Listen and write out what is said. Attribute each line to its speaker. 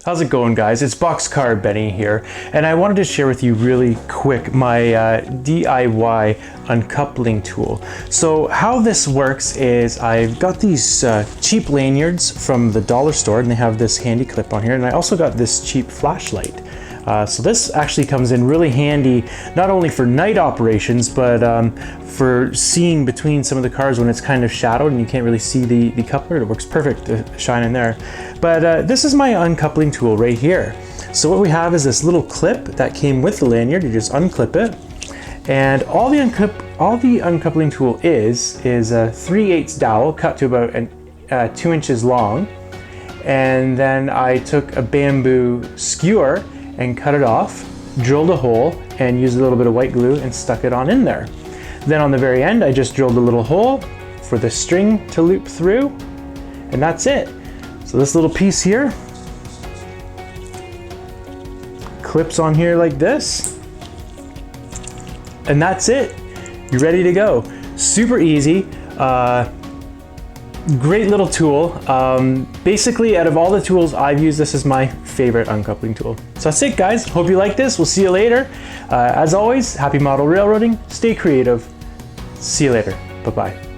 Speaker 1: How's it going, guys? It's Boxcar Benny here, and I wanted to share with you really quick my DIY uncoupling tool. So how this works is I've got these cheap lanyards from the dollar store, and they have this handy clip on here, and I also got this cheap flashlight. So this actually comes in really handy, not only for night operations, but for seeing between some of the cars when it's kind of shadowed and you can't really see the coupler. It works perfect to shine in there. But this is my uncoupling tool right here. So what we have is this little clip that came with the lanyard. You just unclip it, and all the uncoupling tool is a 3/8 dowel cut to about 2 inches long, and then I took a bamboo skewer and cut it off, drilled a hole, and used a little bit of white glue and stuck it on in there. Then on the very end, I just drilled a little hole for the string to loop through, and that's it. So this little piece here clips on here like this, and that's it. You're ready to go. Super easy. Great little tool. Basically, out of all the tools I've used, this is my favorite uncoupling tool. So that's it, guys. Hope you like this. We'll see you later. As always, happy model railroading. Stay creative. See you later. Bye-bye.